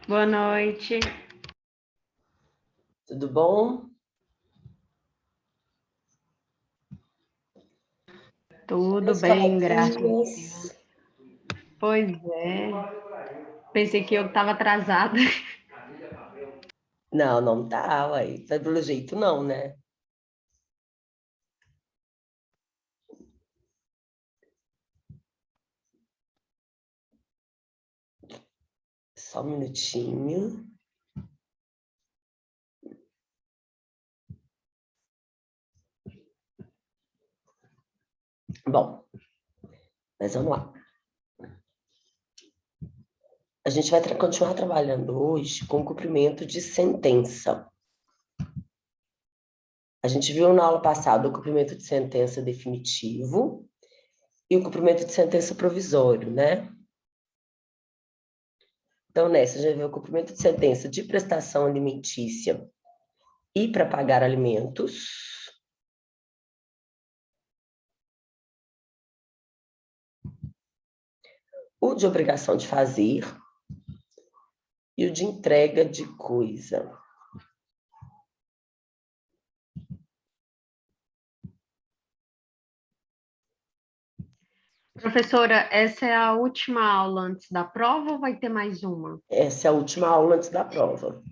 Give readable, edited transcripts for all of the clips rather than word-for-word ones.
Boa noite. Tudo bom? Tudo bem, graças a Deus. Pois é. Pensei que eu estava atrasada. Não, não tá, ué. Tá pelo jeito não, né? Só um minutinho. Bom, mas vamos lá. A gente vai continuar trabalhando hoje com o cumprimento de sentença. A gente viu na aula passada o cumprimento de sentença definitivo e o cumprimento de sentença provisório, né? Então, nessa, a gente viu o cumprimento de sentença de prestação alimentícia e para pagar alimentos. O de obrigação de fazer e o de entrega de coisa. Professora, essa é a última aula antes da prova ou vai ter mais uma? Essa é a última aula antes da prova.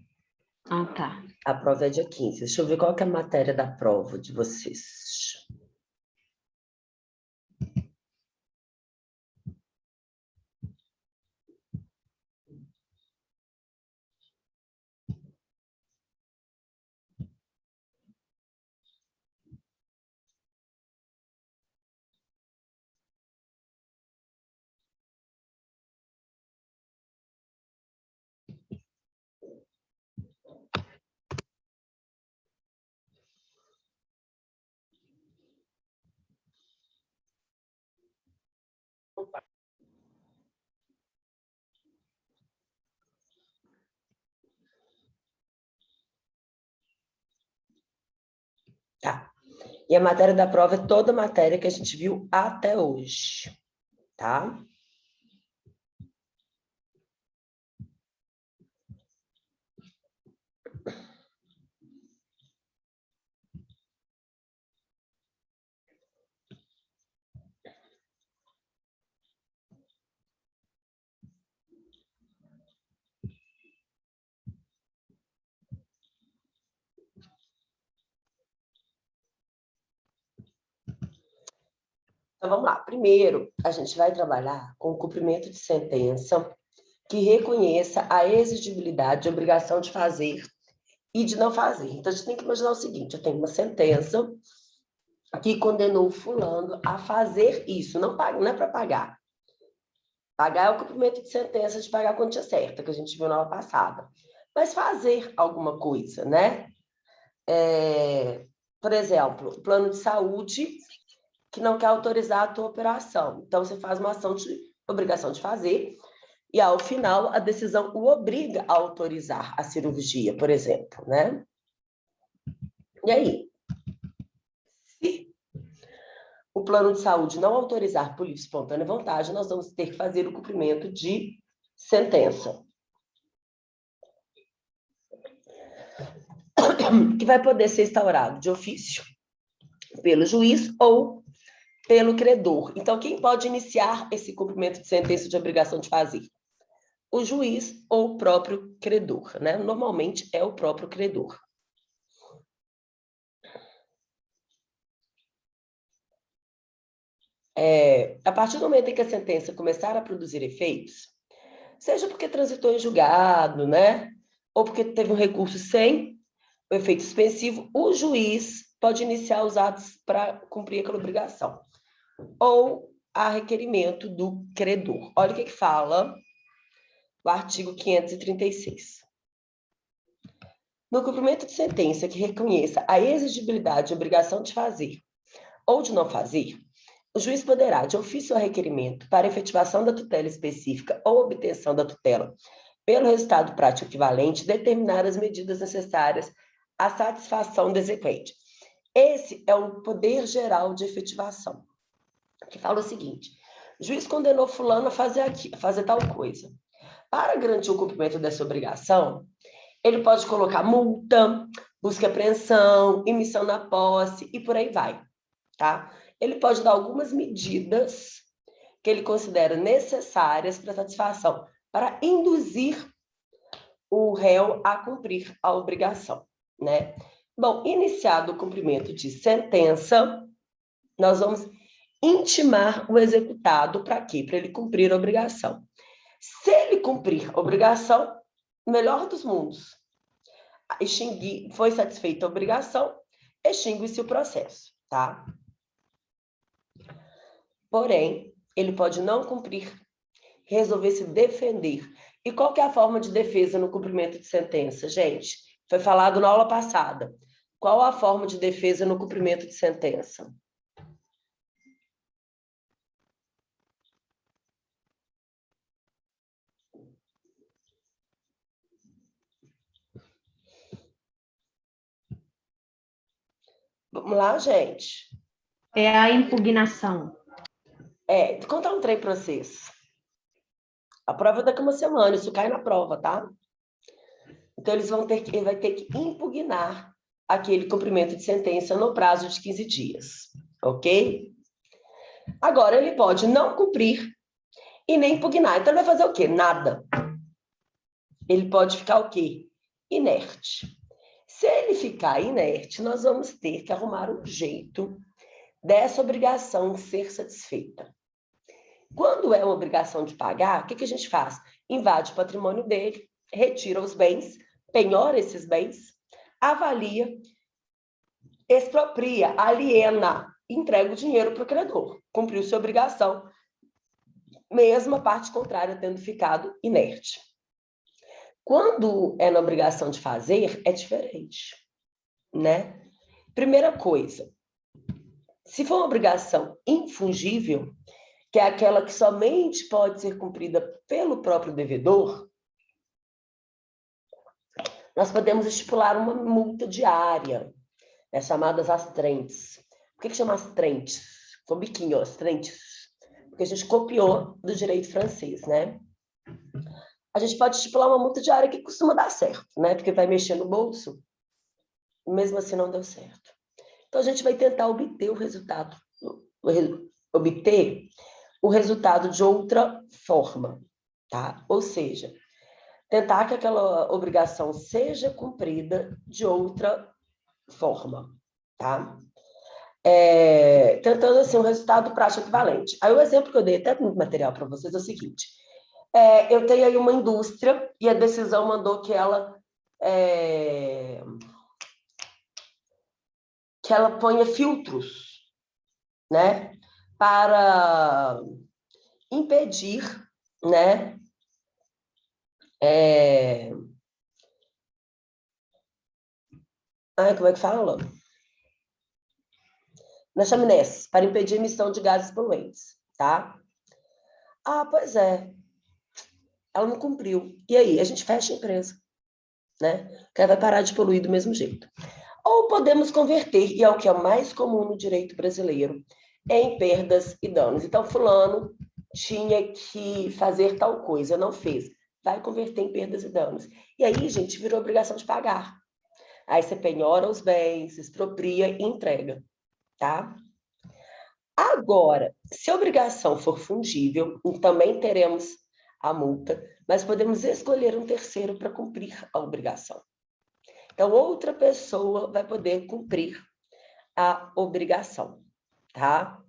Ah, tá. A prova é dia 15. Deixa eu ver qual que é a matéria da prova de vocês. Tá. E a matéria da prova é toda a matéria que a gente viu até hoje, tá? Então, vamos lá. Primeiro, a gente vai trabalhar com o cumprimento de sentença que reconheça a exigibilidade de obrigação de fazer e de não fazer. Então, a gente tem que imaginar o seguinte, eu tenho uma sentença que condenou o fulano a fazer isso, não é para pagar. Pagar é o cumprimento de sentença de pagar a quantia certa, que a gente viu na aula passada. Mas fazer alguma coisa, né? Por exemplo, plano de saúde que não quer autorizar a tua operação. Então, você faz uma ação de obrigação de fazer e, ao final, a decisão o obriga a autorizar a cirurgia, por exemplo, né? E aí? Se o plano de saúde não autorizar por livre e espontânea vontade, nós vamos ter que fazer o cumprimento de sentença. Que vai poder ser instaurado de ofício pelo juiz ou pelo credor. Então, quem pode iniciar esse cumprimento de sentença de obrigação de fazer? O juiz ou o próprio credor, né? Normalmente é o próprio credor. A partir do momento em que a sentença começar a produzir efeitos, seja porque transitou em julgado, né? Ou porque teve um recurso sem o efeito suspensivo, o juiz pode iniciar os atos para cumprir aquela obrigação. Ou a requerimento do credor. Olha o que fala o artigo 536. No cumprimento de sentença que reconheça a exigibilidade e obrigação de fazer ou de não fazer, o juiz poderá, de ofício ou requerimento, para efetivação da tutela específica ou obtenção da tutela pelo resultado prático equivalente, determinar as medidas necessárias à satisfação do exequente. Esse é o poder geral de efetivação, que fala o seguinte: O juiz condenou fulano a fazer tal coisa. Para garantir o cumprimento dessa obrigação, ele pode colocar multa, busca e apreensão, emissão na posse e por aí vai, tá? Ele pode dar algumas medidas que ele considera necessárias para satisfação, para induzir o réu a cumprir a obrigação, né? Bom, iniciado o cumprimento de sentença, nós vamos intimar o executado para quê? Para ele cumprir a obrigação. Se ele cumprir a obrigação, melhor dos mundos. Foi satisfeita a obrigação, extingue-se o processo, tá? Porém, ele pode não cumprir, resolver se defender. E qual que é a forma de defesa no cumprimento de sentença, gente? Foi falado na aula passada. Qual a forma de defesa no cumprimento de sentença? Vamos lá, gente. É a impugnação. Vou contar um trem para vocês. A prova é daqui a uma semana, isso cai na prova, tá? Então, ele vai ter que impugnar aquele cumprimento de sentença no prazo de 15 dias, ok? Agora, ele pode não cumprir e nem impugnar. Então, ele vai fazer o quê? Nada. Ele pode ficar o quê? Inerte. Se ele ficar inerte, nós vamos ter que arrumar um jeito dessa obrigação ser satisfeita. Quando é uma obrigação de pagar, o que a gente faz? Invade o patrimônio dele, retira os bens, penhora esses bens, avalia, expropria, aliena, entrega o dinheiro para o credor. Cumpriu sua obrigação, mesmo a parte contrária tendo ficado inerte. Quando é na obrigação de fazer, é diferente, né? Primeira coisa, se for uma obrigação infungível, que é aquela que somente pode ser cumprida pelo próprio devedor, nós podemos estipular uma multa diária, chamadas astrentes. Por que chama astrentes? Com biquinho, astrentes. Porque a gente copiou do direito francês, né? A gente pode estipular uma multa diária que costuma dar certo, né? Porque vai mexer no bolso, mesmo assim não deu certo. Então, a gente vai tentar obter o resultado de outra forma, tá? Ou seja, tentar que aquela obrigação seja cumprida de outra forma, tá? Tentando, assim, um resultado prático equivalente. Aí, o exemplo que eu dei até no material para vocês é o seguinte. Eu tenho aí uma indústria e a decisão mandou que ela ponha filtros, né, para impedir, né, como é que fala? Nas chaminés, para impedir a emissão de gases poluentes, tá? Pois é. Ela não cumpriu. E aí? A gente fecha a empresa, né? Porque ela vai parar de poluir do mesmo jeito. Ou podemos converter, e é o que é mais comum no direito brasileiro, em perdas e danos. Então, fulano tinha que fazer tal coisa, não fez. Vai converter em perdas e danos. E aí, gente, virou obrigação de pagar. Aí você penhora os bens, expropria e entrega, tá? Agora, se a obrigação for fungível, também teremos a multa, mas podemos escolher um terceiro para cumprir a obrigação. Então, outra pessoa vai poder cumprir a obrigação, tá?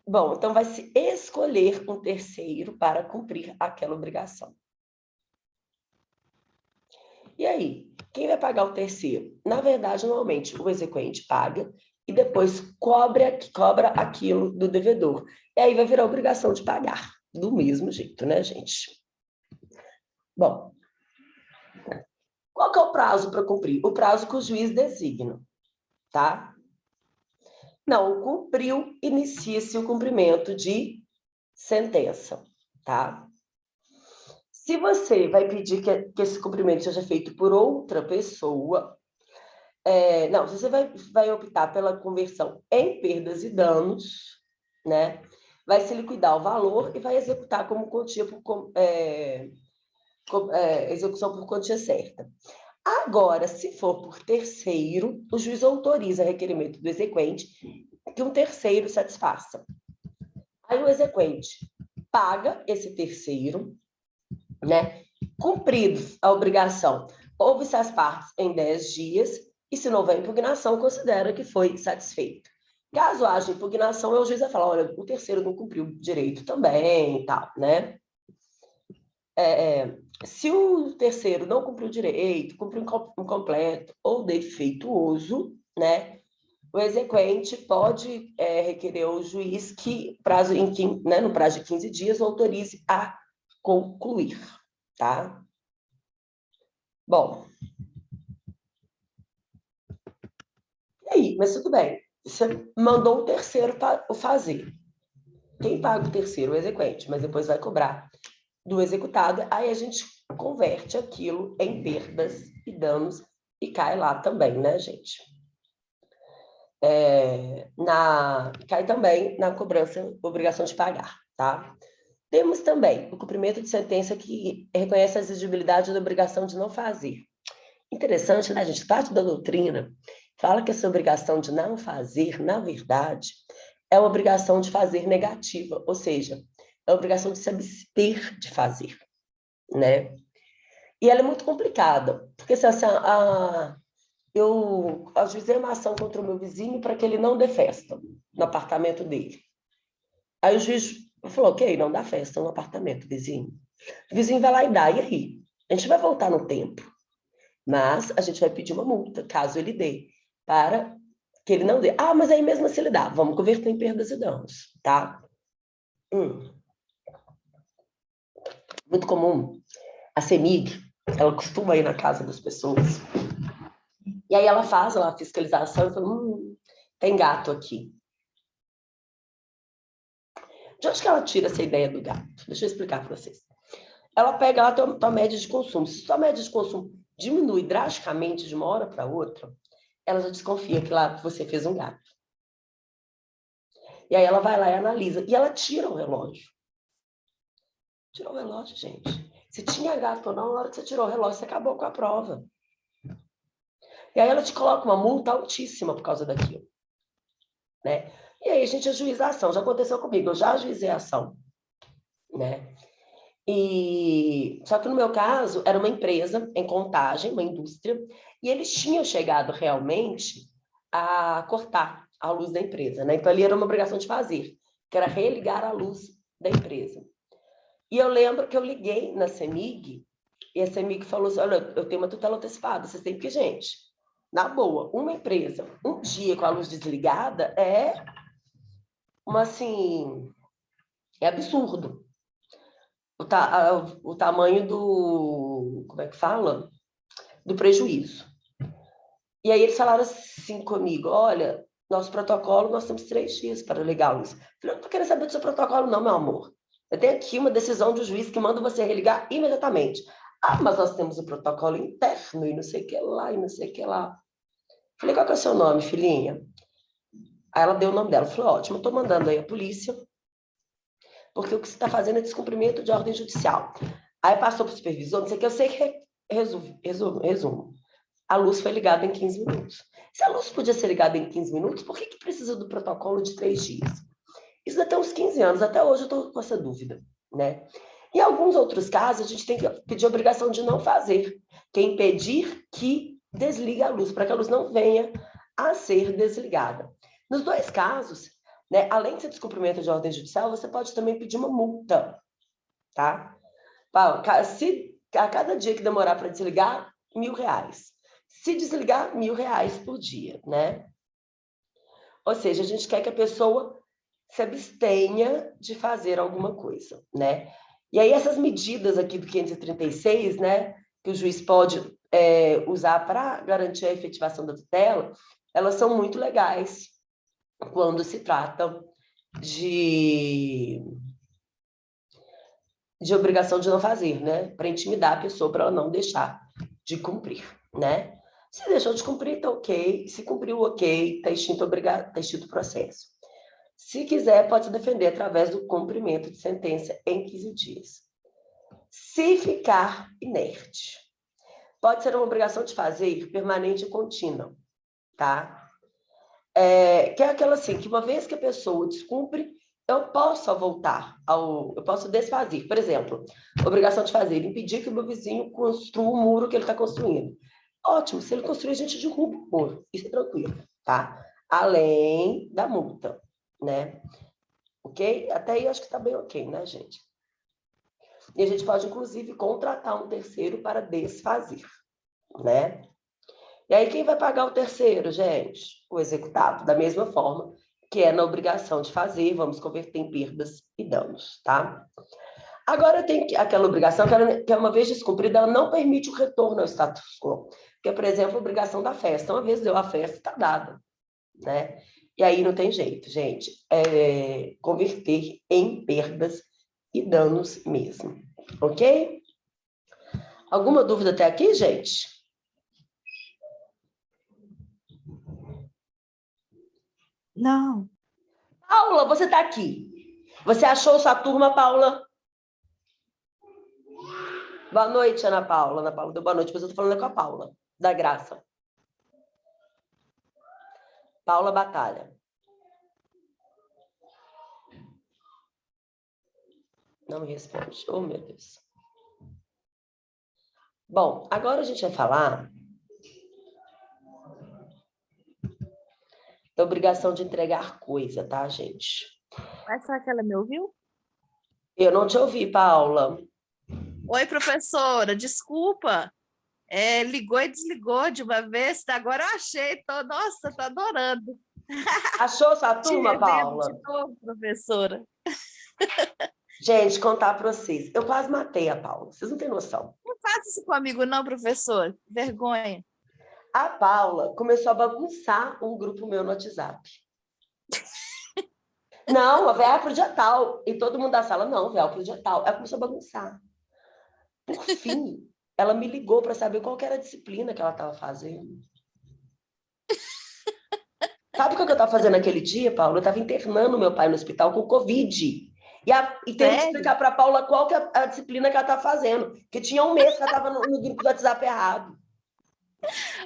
Bom, então vai se escolher um terceiro para cumprir aquela obrigação. E aí, quem vai pagar o terceiro? Na verdade, normalmente, o exequente paga e depois cobra aquilo do devedor. E aí vai virar obrigação de pagar, do mesmo jeito, né, gente? Bom, qual que é o prazo para cumprir? O prazo que o juiz designa, tá? Não cumpriu, inicia-se o cumprimento de sentença, tá? Se você vai pedir que esse cumprimento seja feito por outra pessoa, se você vai optar pela conversão em perdas e danos, né? vai se liquidar o valor e vai executar como quantia execução por quantia certa. Agora, se for por terceiro, o juiz autoriza requerimento do exequente que um terceiro satisfaça. Aí o exequente paga esse terceiro, né? Cumprido a obrigação, ouve-se as partes em 10 dias e, se não houver impugnação, considera que foi satisfeito. Caso haja impugnação, o juiz vai falar, olha, o terceiro não cumpriu direito também e tal, né? Se o terceiro não cumpriu direito, cumpriu incompleto ou defeituoso, né? O exequente pode requerer ao juiz que, no prazo de 15 dias, o autorize a concluir, tá? Bom. E aí? Mas tudo bem. Você mandou o terceiro para fazer. Quem paga o terceiro? O exequente, mas depois vai cobrar do executado. Aí a gente converte aquilo em perdas e danos e cai lá também, né, gente? Cai também na cobrança, obrigação de pagar, tá? Temos também o cumprimento de sentença que reconhece a exigibilidade da obrigação de não fazer. Interessante, né, gente? Parte da doutrina fala que essa obrigação de não fazer, na verdade, é uma obrigação de fazer negativa, ou seja, é uma obrigação de se abster de fazer, né? E ela é muito complicada, porque se assim, eu ajuizei uma ação contra o meu vizinho para que ele não dê festa no apartamento dele. Aí o juiz falou, ok, não dá festa no apartamento, vizinho. O vizinho vai lá e dá, e aí? A gente vai voltar no tempo, mas a gente vai pedir uma multa, caso ele dê, para que ele não dê. Ah, mas aí mesmo assim ele dá. Vamos converter em perdas e danos, tá? Muito comum. A CEMIG, ela costuma ir na casa das pessoas. E aí ela faz a fiscalização e fala, tem gato aqui. De onde que ela tira essa ideia do gato? Deixa eu explicar para vocês. Ela pega lá a tua média de consumo. Se a tua média de consumo diminui drasticamente de uma hora para outra, ela já desconfia que lá você fez um gato. E aí ela vai lá e analisa. E ela tira o relógio. Tirou o relógio, gente. Se tinha gato ou não, na hora que você tirou o relógio, você acabou com a prova. E aí ela te coloca uma multa altíssima por causa daquilo, né? E aí a gente ajuiza a ação. Já aconteceu comigo, eu já ajuizei a ação, né? Só que no meu caso, era uma empresa em Contagem, uma indústria, e eles tinham chegado realmente a cortar a luz da empresa, né? Então ali era uma obrigação de fazer, que era religar a luz da empresa. E eu lembro que eu liguei na CEMIG, e a CEMIG falou assim, olha, eu tenho uma tutela antecipada, vocês têm que, gente, na boa, uma empresa, um dia com a luz desligada é é absurdo. O tamanho como é que fala? Do prejuízo. E aí eles falaram assim comigo, olha, nosso protocolo, nós temos 3 dias para ligar a luz. Eu falei, não tô querendo saber do seu protocolo não, meu amor. Eu tenho aqui uma decisão do juiz que manda você religar imediatamente. Ah, mas nós temos o protocolo interno e não sei o que lá, e não sei o que lá. Falei, qual que é o seu nome, filhinha? Aí ela deu o nome dela. Falei, ótimo, eu estou mandando aí a polícia, porque o que você está fazendo é descumprimento de ordem judicial. Aí passou para o supervisor, não sei o que, eu sei que resumo. A luz foi ligada em 15 minutos. Se a luz podia ser ligada em 15 minutos, por que precisa do protocolo de 3 dias? Isso dá até uns 15 anos, até hoje eu estou com essa dúvida, né? Em alguns outros casos, a gente tem que pedir a obrigação de não fazer, que é impedir que desligue a luz, para que a luz não venha a ser desligada. Nos 2 casos, né, além de ser descumprimento de ordem judicial, você pode também pedir uma multa, tá? Se a cada dia que demorar para desligar, R$1.000. Se desligar, R$1.000 por dia, né? Ou seja, a gente quer que a pessoa se abstenha de fazer alguma coisa, né? E aí essas medidas aqui do 536, né, que o juiz pode usar para garantir a efetivação da tutela, elas são muito legais quando se trata de obrigação de não fazer, né? Para intimidar a pessoa, para ela não deixar de cumprir, né? Se deixou de cumprir, tá ok. Se cumpriu, ok, tá extinto o processo. Se quiser, pode se defender através do cumprimento de sentença em 15 dias. Se ficar inerte, pode ser uma obrigação de fazer permanente e contínua, tá? Que é aquela assim, que uma vez que a pessoa descumpre, eu posso voltar eu posso desfazer. Por exemplo, obrigação de fazer, impedir que o meu vizinho construa o muro que ele está construindo. Ótimo, se ele construir, a gente derruba o muro. Isso é tranquilo, tá? Além da multa, né? Ok? Até aí eu acho que está bem ok, né, gente? E a gente pode, inclusive, contratar um terceiro para desfazer, né? E aí, quem vai pagar o terceiro, gente? O executado, da mesma forma que é na obrigação de fazer, vamos converter em perdas e danos, tá? Agora, tem aquela obrigação que uma vez descumprida, ela não permite o retorno ao status quo. Que é, por exemplo, a obrigação da festa. Uma vez deu a festa, está dada, né? E aí não tem jeito, gente. Converter em perdas e danos mesmo, ok? Alguma dúvida até aqui, gente? Não. Paula, você está aqui. Você achou sua turma, Paula? Boa noite, Ana Paula. Ana Paula deu boa noite, mas eu estou falando com a Paula, da Graça. Paula Batalha. Não me responde. Oh, meu Deus. Bom, agora a gente vai falar da obrigação de entregar coisa, tá, gente? Mas será que ela me ouviu? Eu não te ouvi, Paula. Oi, professora, desculpa. Ligou e desligou de uma vez, agora eu achei. Nossa, tô adorando. Achou sua Te turma, revendo Paula? de novo, professora. Gente, contar para vocês. Eu quase matei a Paula. Vocês não têm noção. Não faça isso comigo, não, professor. Vergonha. A Paula começou a bagunçar um grupo meu no WhatsApp. Não, vai pro dia tal. E todo mundo da sala, não, vai pro dia tal. Ela começou a bagunçar. Por fim, ela me ligou para saber qual que era a disciplina que ela estava fazendo. Sabe o que eu estava fazendo naquele dia, Paula? Eu estava internando meu pai no hospital com Covid. E tendo que explicar para a Paula qual que é a disciplina que ela estava fazendo. Porque tinha um mês que ela estava no grupo do WhatsApp errado.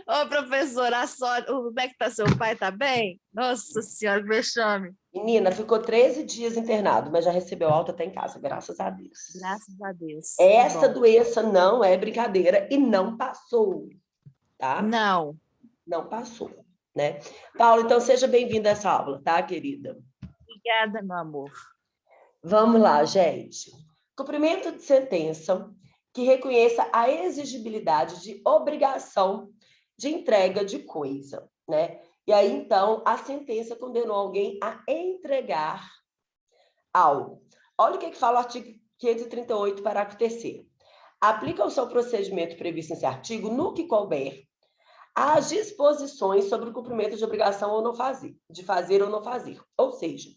Ô, professora, como é que tá seu pai? Tá bem? Nossa senhora, que vexame. Menina, ficou 13 dias internado, mas já recebeu alta até em casa, graças a Deus. Graças a Deus. Essa doença não é brincadeira e não passou, tá? Não. Não passou, né? Paula, então seja bem-vinda a essa aula, tá, querida? Obrigada, meu amor. Vamos lá, gente. Cumprimento de sentença que reconheça a exigibilidade de obrigação de entrega de coisa, né? E aí, então, a sentença condenou alguém a entregar algo. Olha o que fala o artigo 538, parágrafo 3º. Aplica o seu procedimento previsto nesse artigo no que couber as disposições sobre o cumprimento de obrigação ou não fazer, de fazer ou não fazer. Ou seja,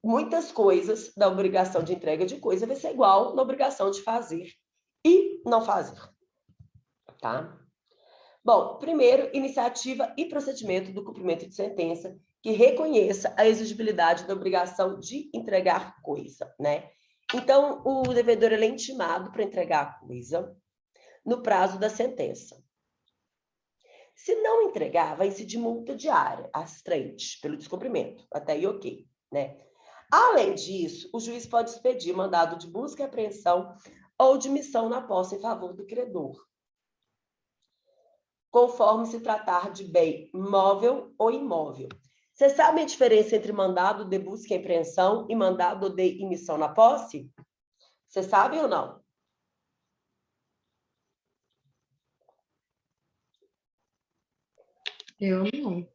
muitas coisas da obrigação de entrega de coisa vai ser igual na obrigação de fazer e não fazer. Tá? Bom, primeiro, iniciativa e procedimento do cumprimento de sentença que reconheça a exigibilidade da obrigação de entregar coisa, né? Então, o devedor ele é intimado para entregar a coisa no prazo da sentença. Se não entregar, vai incidir multa diária, astrente, pelo descumprimento. Até aí, ok, né? Além disso, o juiz pode expedir mandado de busca e apreensão ou de missão na posse em favor do credor, conforme se tratar de bem móvel ou imóvel. Você sabe a diferença entre mandado de busca e apreensão e mandado de emissão na posse? Você sabe ou não? Eu não.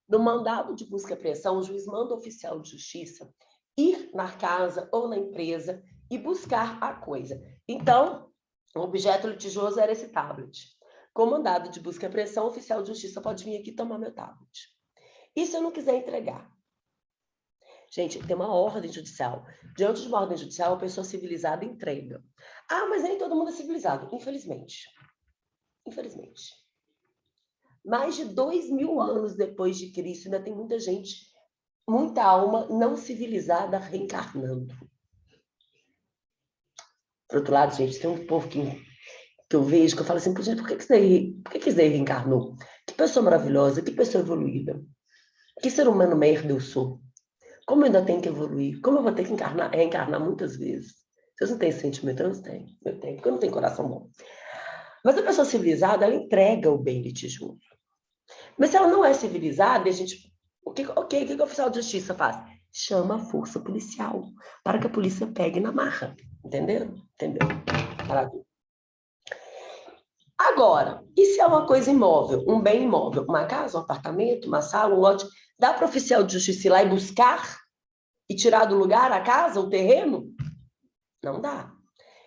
No mandado de busca e apreensão, o juiz manda o oficial de justiça ir na casa ou na empresa e buscar a coisa. Então, o objeto litigioso era esse tablet. Com mandado de busca e apreensão, o oficial de justiça pode vir aqui tomar meu tablet. E se eu não quiser entregar? Gente, tem uma ordem judicial. Diante de uma ordem judicial, a pessoa civilizada entrega. Ah, mas nem todo mundo é civilizado, infelizmente. Infelizmente. Mais de 2000 anos depois de Cristo, ainda tem muita gente muita alma não civilizada reencarnando. Por outro lado, gente, tem um povo que eu vejo, que eu falo assim, por que isso daí reencarnou? Que pessoa maravilhosa, que pessoa evoluída. Que ser humano merda eu sou. Como eu ainda tenho que evoluir? Como eu vou ter que reencarnar muitas vezes? Vocês não têm sentimento? Eu não tenho. Eu tenho, porque eu não tenho coração bom. Mas a pessoa civilizada, ela entrega o bem de ti junto. Mas se ela não é civilizada, a gente... O que o oficial de justiça faz? Chama a força policial, para que a polícia pegue na marra. Entenderam? Entendeu? Maravilha. Agora, e se é uma coisa imóvel, um bem imóvel, uma casa, um apartamento, uma sala, um lote, dá para o oficial de justiça ir lá e buscar e tirar do lugar a casa, o terreno? Não dá.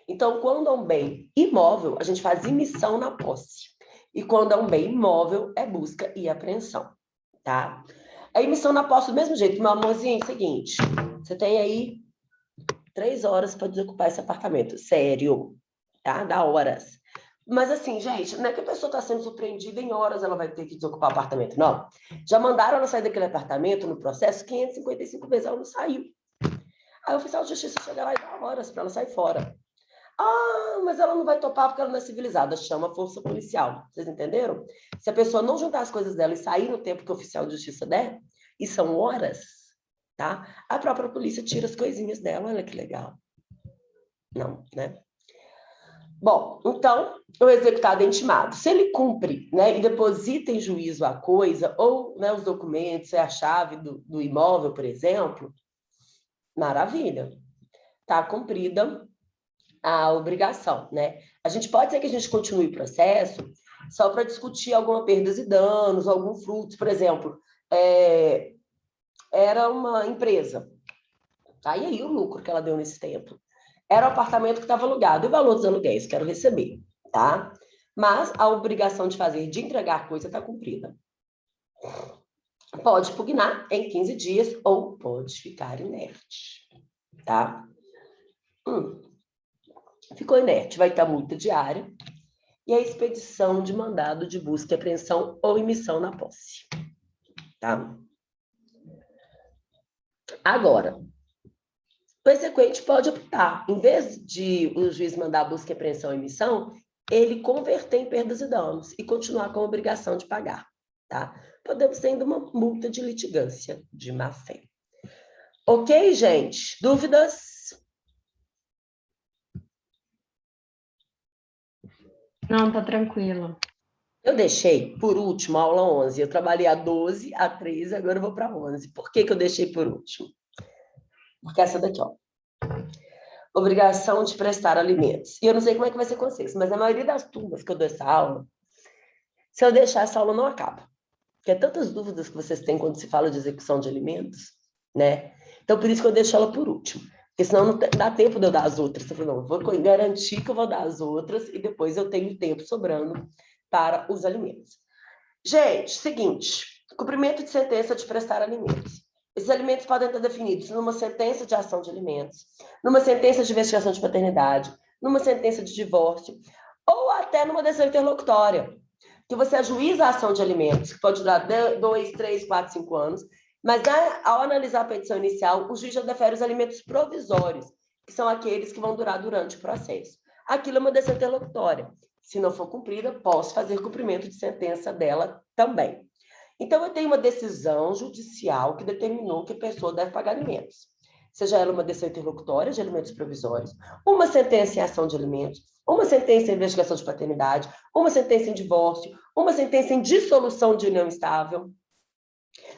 Então, quando é um bem imóvel, a gente faz emissão na posse. E quando é um bem imóvel, é busca e apreensão, tá? A emissão na posse do mesmo jeito. Meu amorzinho, é o seguinte, você tem aí 3 horas para desocupar esse apartamento. Sério, tá? Dá horas. Mas assim, gente, não é que a pessoa está sendo surpreendida em horas ela vai ter que desocupar o apartamento, não. Já mandaram ela sair daquele apartamento no processo 555 vezes, ela não saiu. Aí o oficial de justiça chega lá e dá horas para ela sair fora. Ah, mas ela não vai topar porque ela não é civilizada. Chama a força policial. Vocês entenderam? Se a pessoa não juntar as coisas dela e sair no tempo que o oficial de justiça der, e são horas, tá? A própria polícia tira as coisinhas dela. Olha que legal. Não, né? Bom, então, o executado é intimado. Se ele cumpre, né, e deposita em juízo a coisa, ou, né, os documentos, a chave do imóvel, por exemplo, maravilha. Está cumprida a obrigação, né? A gente pode ser que a gente continue o processo só para discutir alguma perdas e danos, algum fruto, por exemplo, era uma empresa, tá? E aí o lucro que ela deu nesse tempo? Era o apartamento que estava alugado, e o valor dos aluguéis, quero receber, tá? Mas a obrigação de fazer, de entregar a coisa está cumprida. Pode pugnar em 15 dias ou pode ficar inerte, tá? Ficou inerte, vai ter multa diária e a expedição de mandado de busca e apreensão ou emissão na posse, tá? Agora, o exequente pode optar, em vez de o juiz mandar a busca e apreensão ou emissão, ele converter em perdas e danos e continuar com a obrigação de pagar, tá? Podemos ter ainda uma multa de litigância de má-fé. Ok, gente? Dúvidas? Não, tá tranquilo. Eu deixei, por último, a aula 11. Eu trabalhei a 12, a 13, agora eu vou para a 11. Por que eu deixei por último? Porque essa daqui, ó. Obrigação de prestar alimentos. E eu não sei como é que vai ser com vocês, mas a maioria das turmas que eu dou essa aula, se eu deixar essa aula, não acaba. Porque é tantas dúvidas que vocês têm quando se fala de execução de alimentos, né? Então, por isso que eu deixo ela por último. Porque senão não dá tempo de eu dar as outras. Eu falo, não, eu vou garantir que eu vou dar as outras e depois eu tenho tempo sobrando para os alimentos. Gente, seguinte, cumprimento de sentença de prestar alimentos. Esses alimentos podem estar definidos numa sentença de ação de alimentos, numa sentença de investigação de paternidade, numa sentença de divórcio, ou até numa decisão interlocutória, que você ajuiza a ação de alimentos, que pode durar 2, 3, 4, 5 anos, mas ao analisar a petição inicial, o juiz já defere os alimentos provisórios, que são aqueles que vão durar durante o processo. Aquilo é uma decisão interlocutória. Se não for cumprida, posso fazer cumprimento de sentença dela também. Então, eu tenho uma decisão judicial que determinou que a pessoa deve pagar alimentos. Seja ela uma decisão interlocutória de alimentos provisórios, uma sentença em ação de alimentos, uma sentença em investigação de paternidade, uma sentença em divórcio, uma sentença em dissolução de união estável.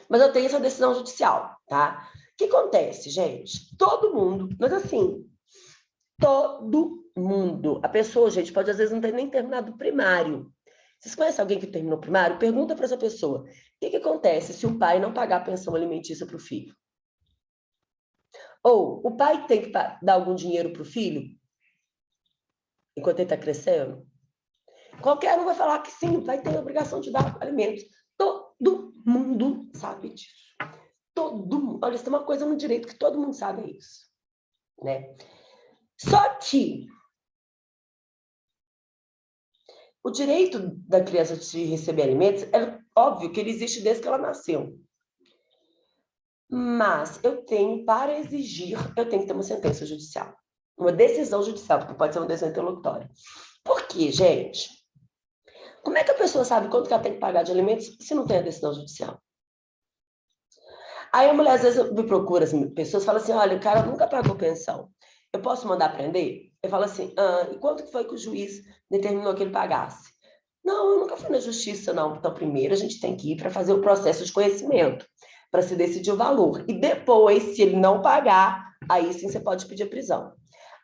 Mas eu tenho essa decisão judicial, tá? O que acontece, gente? Todo mundo, mas assim, todo mundo. A pessoa, gente, pode às vezes não ter nem terminado o primário. Vocês conhecem alguém que terminou o primário? Pergunta para essa pessoa. O que acontece se o pai não pagar a pensão alimentícia para o filho? Ou o pai tem que dar algum dinheiro para o filho enquanto ele está crescendo? Qualquer um vai falar que sim, o pai tem a obrigação de dar alimentos. Todo mundo sabe disso. Todo mundo. Olha, isso é uma coisa no direito que todo mundo sabe, é isso. Né? Só que o direito da criança de receber alimentos, é óbvio que ele existe desde que ela nasceu. Mas eu tenho, para exigir, eu tenho que ter uma sentença judicial. Uma decisão judicial, porque pode ser uma decisão interlocutória. Por quê, gente? Como é que a pessoa sabe quanto que ela tem que pagar de alimentos se não tem a decisão judicial? Aí a mulher, às vezes, me procura, as pessoas falam assim, olha, o cara nunca pagou pensão. Eu posso mandar prender? Eu falo assim, e quanto que foi que o juiz determinou que ele pagasse? Não, eu nunca fui na justiça, não. Então, primeiro a gente tem que ir para fazer o processo de conhecimento, para se decidir o valor. E depois, se ele não pagar, aí sim você pode pedir a prisão.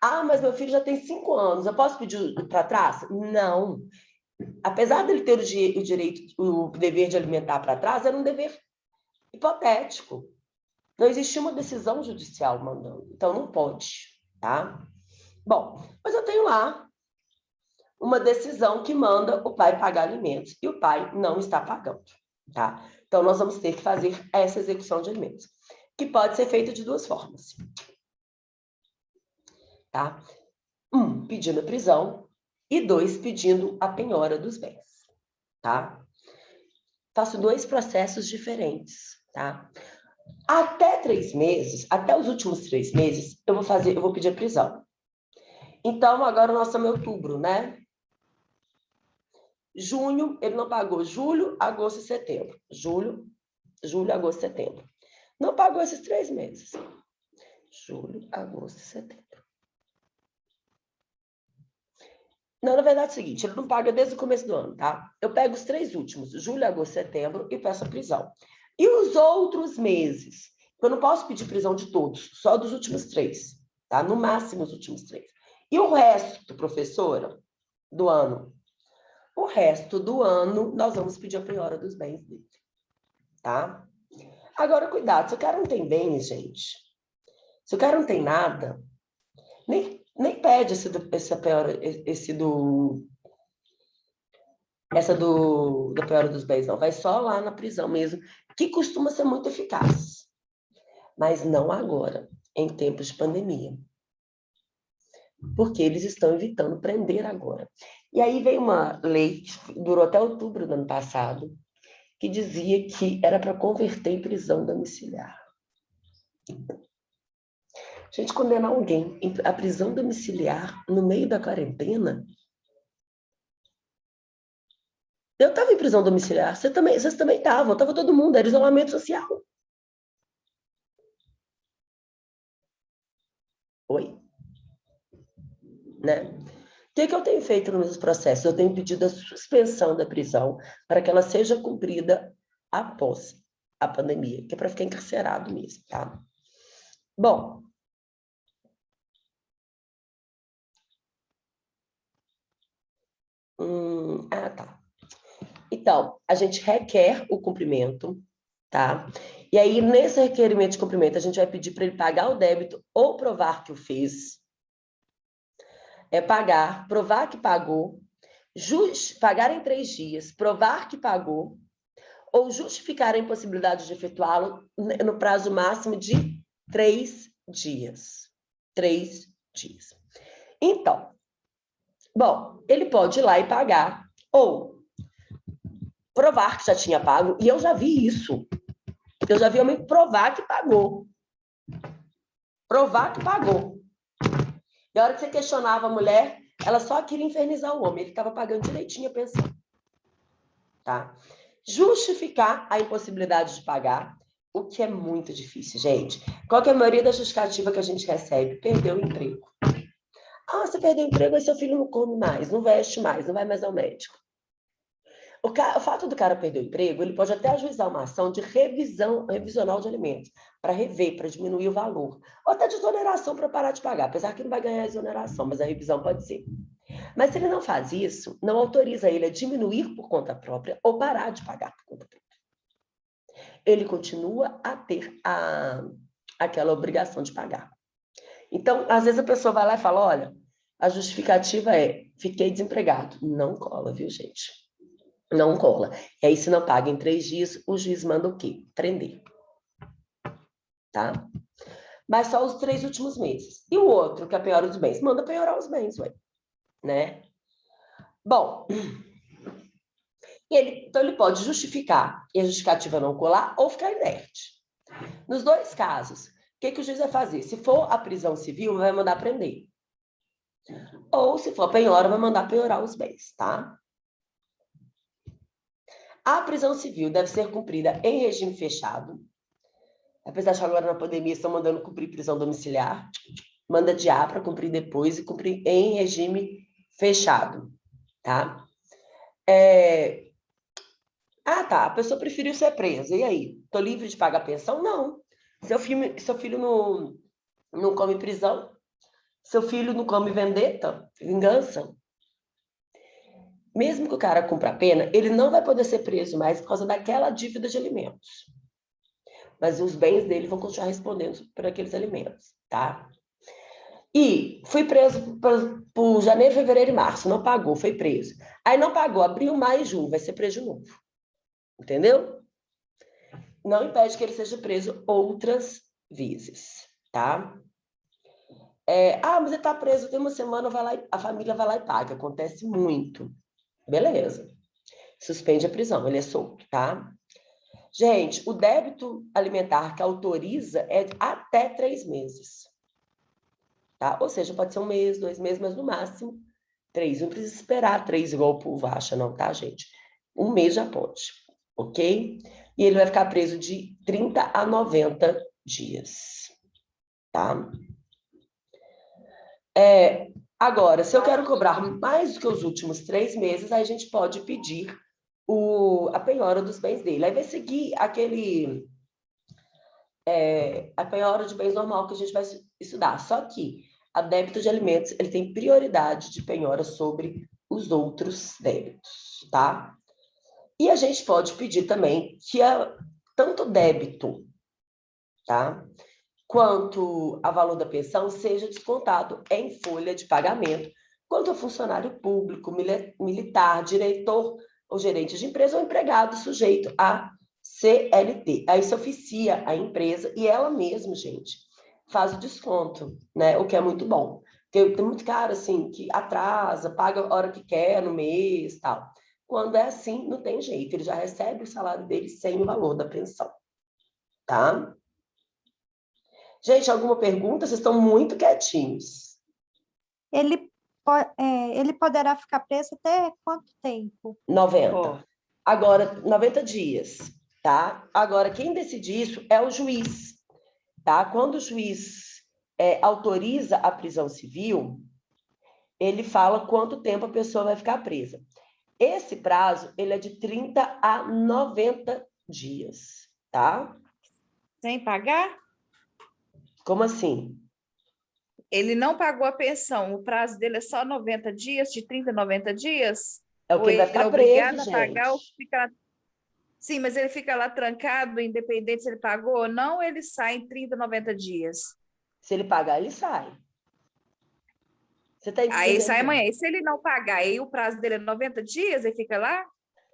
Ah, mas meu filho já tem 5 anos, eu posso pedir para trás? Não. Apesar dele ter o direito, o dever de alimentar para trás, era um dever hipotético. Não existia uma decisão judicial mandando. Então, não pode, tá? Bom, mas eu tenho lá uma decisão que manda o pai pagar alimentos e o pai não está pagando, tá? Então, nós vamos ter que fazer essa execução de alimentos, que pode ser feita de duas formas, tá? 1, pedindo a prisão e 2, pedindo a penhora dos bens, tá? Faço 2 processos diferentes, tá? Até 3 meses, até os últimos 3 meses, eu vou pedir a prisão. Então, agora nós estamos em outubro, né? Junho, ele não pagou julho, agosto e setembro. Julho, agosto e setembro. Não pagou esses 3 meses. Julho, agosto e setembro. Não, na verdade é o seguinte, ele não paga desde o começo do ano, tá? Eu pego os 3 últimos, julho, agosto e setembro, e peço a prisão. E os outros meses? Eu não posso pedir prisão de todos, só dos últimos 3, tá? No máximo os últimos 3. E o resto, professora, do ano? O resto do ano, nós vamos pedir a penhora dos bens dele, tá? Agora, cuidado, se o cara não tem bens, gente, se o cara não tem nada, nem pede essa penhora, da penhora dos bens, não. Vai só lá na prisão mesmo, que costuma ser muito eficaz. Mas não agora, em tempos de pandemia. Porque eles estão evitando prender agora. E aí veio uma lei, que durou até outubro do ano passado, que dizia que era para converter em prisão domiciliar. Gente, condenar alguém à prisão domiciliar no meio da quarentena? Eu estava em prisão domiciliar, vocês também estavam, estava todo mundo, era isolamento social. Oi? Né? O que eu tenho feito nos meus processos? Eu tenho pedido a suspensão da prisão para que ela seja cumprida após a pandemia, que é para ficar encarcerado mesmo, tá? Bom. Tá. Então, a gente requer o cumprimento, tá? E aí, nesse requerimento de cumprimento, a gente vai pedir para ele pagar o débito ou provar que o fez. Pagar, provar que pagou, pagar em 3 dias, provar que pagou, ou justificar a impossibilidade de efetuá-lo no prazo máximo de 3 dias. 3 dias. Então, bom, ele pode ir lá e pagar, ou provar que já tinha pago, e eu já vi isso. Eu já vi homem provar que pagou. Provar que pagou. E a hora que você questionava a mulher, ela só queria infernizar o homem, ele estava pagando direitinho a pensão. Tá? Justificar a impossibilidade de pagar, o que é muito difícil, gente. Qual que é a maioria da justificativa que a gente recebe? Perdeu o emprego. Você perdeu o emprego, aí seu filho não come mais, não veste mais, não vai mais ao médico. O fato do cara perder o emprego, ele pode até ajuizar uma ação de revisional de alimentos, para rever, para diminuir o valor. Ou até de exoneração para parar de pagar, apesar que não vai ganhar a exoneração, mas a revisão pode ser. Mas se ele não faz isso, não autoriza ele a diminuir por conta própria ou parar de pagar por conta própria. Ele continua a ter aquela obrigação de pagar. Então, às vezes a pessoa vai lá e fala, olha, a justificativa é, fiquei desempregado. Não cola, viu, gente? Não cola. E aí, se não paga em 3 dias, o juiz manda o quê? Prender. Tá? Mas só os 3 últimos meses. E o outro, que é a penhora dos bens? Manda penhorar os bens, ué. Né? Bom, então ele pode justificar e a justificativa não colar ou ficar inerte. Nos dois casos, o que o juiz vai fazer? Se for a prisão civil, vai mandar prender. Ou, se for a penhora, vai mandar penhorar os bens, tá? A prisão civil deve ser cumprida em regime fechado. Apesar de agora na pandemia estão mandando cumprir prisão domiciliar, manda adiar para cumprir depois e cumprir em regime fechado, tá? Tá, a pessoa preferiu ser presa, e aí? Tô livre de pagar pensão? Não. Seu filho não come prisão? Seu filho não come vendetta? Vingança? Mesmo que o cara cumpra a pena, ele não vai poder ser preso mais por causa daquela dívida de alimentos. Mas os bens dele vão continuar respondendo por aqueles alimentos, tá? E fui preso por janeiro, fevereiro e março, não pagou, foi preso. Aí não pagou, abril, maio e junho, vai ser preso de novo. Entendeu? Não impede que ele seja preso outras vezes, tá? Mas ele está preso, tem uma semana, a família vai lá e paga. Acontece muito. Beleza. Suspende a prisão, ele é solto, tá? Gente, o débito alimentar que autoriza é até 3 meses. Tá? Ou seja, pode ser 1 mês, 2 meses, mas no máximo 3. Não precisa esperar 3 igual o povo acha, não, tá, gente? 1 mês já pode, ok? E ele vai ficar preso de 30 a 90 dias, tá? Agora, se eu quero cobrar mais do que os últimos 3 meses, aí a gente pode pedir a penhora dos bens dele. Aí vai seguir a penhora de bens normal que a gente vai estudar. Só que a débito de alimentos, ele tem prioridade de penhora sobre os outros débitos, tá? E a gente pode pedir também que tanto débito, tá? Quanto a valor da pensão seja descontado em folha de pagamento, quanto a funcionário público, militar, diretor ou gerente de empresa ou empregado sujeito a CLT. Aí se oficia a empresa e ela mesma, gente, faz o desconto, né? O que é muito bom. Tem muito cara, assim, que atrasa, paga a hora que quer no mês, tal. Quando é assim, não tem jeito. Ele já recebe o salário dele sem o valor da pensão, tá? Gente, alguma pergunta? Vocês estão muito quietinhos. Ele poderá ficar preso até quanto tempo? 90. Agora, 90 dias, tá? Agora, quem decide isso é o juiz, tá? Quando o juiz autoriza a prisão civil, ele fala quanto tempo a pessoa vai ficar presa. Esse prazo, ele é de 30 a 90 dias, tá? Sem pagar? Como assim? Ele não pagou a pensão, o prazo dele é só 90 dias, de 30 a 90 dias? É o que ele vai ficar preso, gente. Pagar ou fica... Sim, mas ele fica lá trancado, independente se ele pagou ou não, ele sai em 30, 90 dias. Se ele pagar, ele sai. Você tá entendendo? Aí sai amanhã. E se ele não pagar, aí o prazo dele é 90 dias, ele fica lá?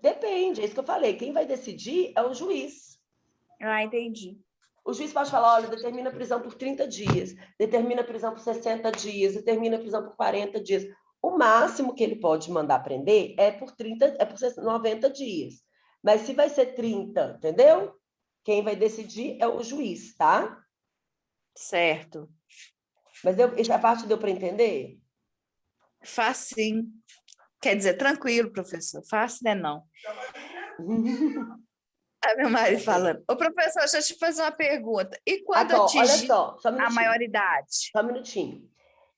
Depende, é isso que eu falei. Quem vai decidir é o juiz. Ah, entendi. O juiz pode falar, olha, determina a prisão por 30 dias, determina a prisão por 60 dias, determina a prisão por 40 dias. O máximo que ele pode mandar prender é por 90 dias. Mas se vai ser 30, entendeu? Quem vai decidir é o juiz, tá? Certo. Mas essa parte deu para entender? Fácil, sim. Quer dizer, tranquilo, professor. Fácil, né, não? A meu marido falando. Ô, professor, deixa eu te fazer uma pergunta. E quando atingir a maioridade? Só um minutinho.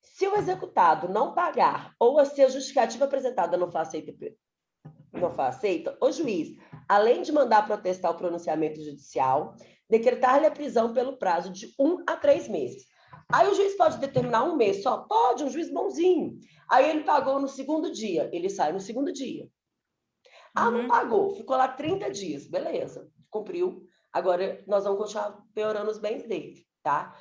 Se o executado não pagar ou se a justificativa apresentada não for aceita, o juiz, além de mandar protestar o pronunciamento judicial, decretar-lhe a prisão pelo prazo de 1 a 3 meses. Aí o juiz pode determinar 1 mês só? Pode, um juiz bonzinho. Aí ele pagou no segundo dia, ele sai no segundo dia. Não pagou, ficou lá 30 dias, beleza, cumpriu. Agora nós vamos continuar piorando os bens dele, tá?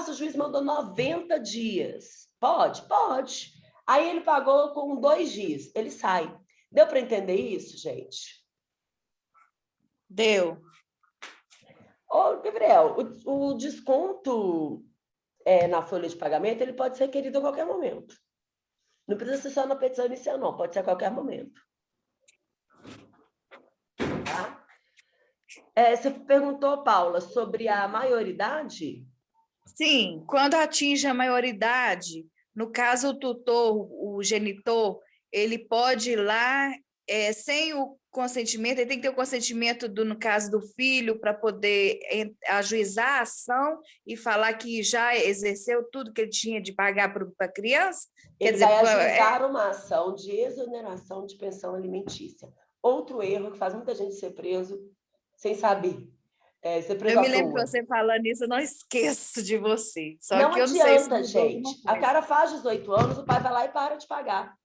Se o juiz mandou 90 dias, pode? Pode. Aí ele pagou com 2 dias, ele sai. Deu para entender isso, gente? Deu. Ô, Gabriel, o desconto na folha de pagamento, ele pode ser requerido a qualquer momento. Não precisa ser só na petição inicial, não. Pode ser a qualquer momento. Tá? Você perguntou, Paula, sobre a maioridade? Sim, quando atinge a maioridade, no caso o tutor, o genitor, ele pode ir lá sem o consentimento, ele tem que ter o consentimento, no caso do filho, para poder ajuizar a ação e falar que já exerceu tudo que ele tinha de pagar para a criança? Ele vai ajuizar uma ação de exoneração de pensão alimentícia. Outro erro que faz muita gente ser preso sem saber. Eu me lembro de você falando isso, eu não esqueço de você. Só não que eu adianta, não sei se gente. A cara faz 18 anos, o pai vai lá e para de pagar.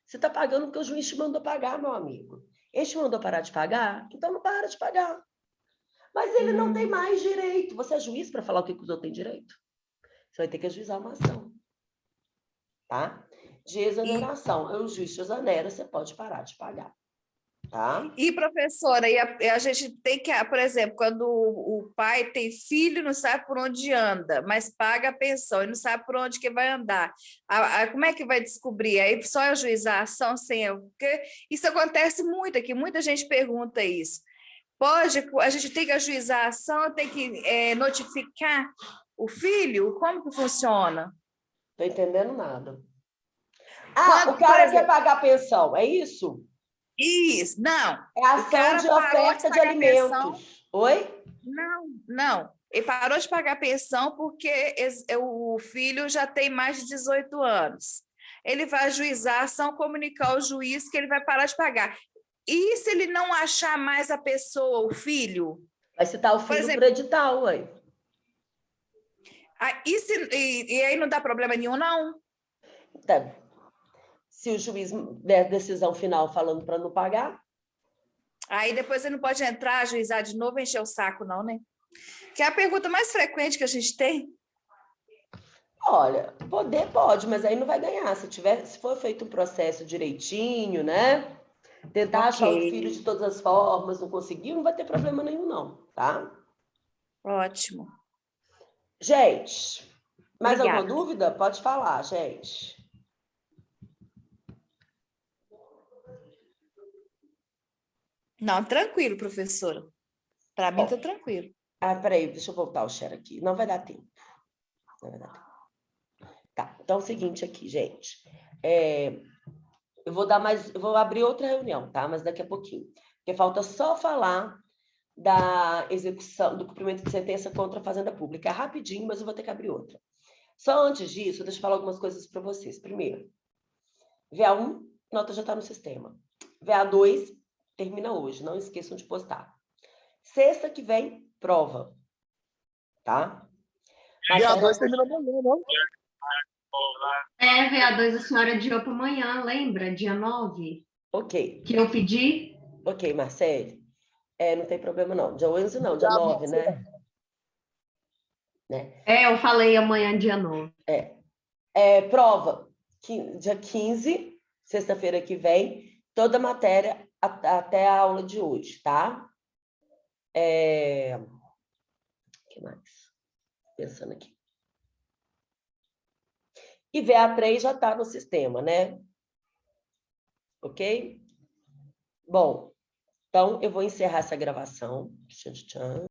Você está pagando porque o juiz te mandou pagar, meu amigo. Ele te mandou parar de pagar? Então não para de pagar. Mas ele não tem mais direito. Você é juiz para falar o que os outros têm direito? Você vai ter que ajuizar uma ação. Tá? De exoneração. O juiz te exonera, você pode parar de pagar. Tá? E, professora, a gente tem que, por exemplo, quando o pai tem filho, não sabe por onde anda, mas paga a pensão e não sabe por onde que vai andar. Como é que vai descobrir? Aí só ajuizar a ação sem... Porque isso acontece muito aqui, muita gente pergunta isso. A gente tem que ajuizar a ação, tem que notificar o filho? Como que funciona? Não estou entendendo nada. O cara quer pagar pensão, é isso? Isso, não. É ação de oferta de alimentos. Oi? Não. Ele parou de pagar pensão porque o filho já tem mais de 18 anos. Ele vai ajuizar a ação, comunicar ao juiz que ele vai parar de pagar. E se ele não achar mais a pessoa, o filho? Vai citar o filho por edital, ué. E aí não dá problema nenhum, não? Então, se o juiz der decisão final falando para não pagar... Aí depois ele não pode entrar, ajuizar de novo, encher o saco, não, né? Que é a pergunta mais frequente que a gente tem. Olha, poder pode, mas aí não vai ganhar. Se for feito um processo direitinho, né? Tentar achar o filho de todas as formas, não conseguir, não vai ter problema nenhum, não, tá? Ótimo. Gente, mais Obrigada. alguma dúvida? Pode falar, gente. Não, tranquilo, professora. Para mim, tá tranquilo. Peraí, deixa eu voltar o share aqui. Não vai dar tempo. Tá, então é o seguinte aqui, gente. Eu vou abrir outra reunião, tá? Mas daqui a pouquinho. Porque falta só falar da execução, do cumprimento de sentença contra a Fazenda Pública. É rapidinho, mas eu vou ter que abrir outra. Só antes disso, deixa eu falar algumas coisas para vocês. Primeiro, VA1, nota já está no sistema. VA2, termina hoje, não esqueçam de postar. Sexta que vem, prova. Tá? VA2 termina amanhã, não? VA2 a senhora adiou para amanhã, lembra? Dia 9. Ok. Que eu pedi? Ok, Marcele. Não tem problema, não. Dia 11 não, dia 9, né? Eu falei amanhã, dia 9. Prova, dia 15, sexta-feira que vem, toda a matéria até a aula de hoje, tá? O que mais? Pensando aqui. E VA3 já está no sistema, né? Ok? Bom, então eu vou encerrar essa gravação. Tchan, tchan.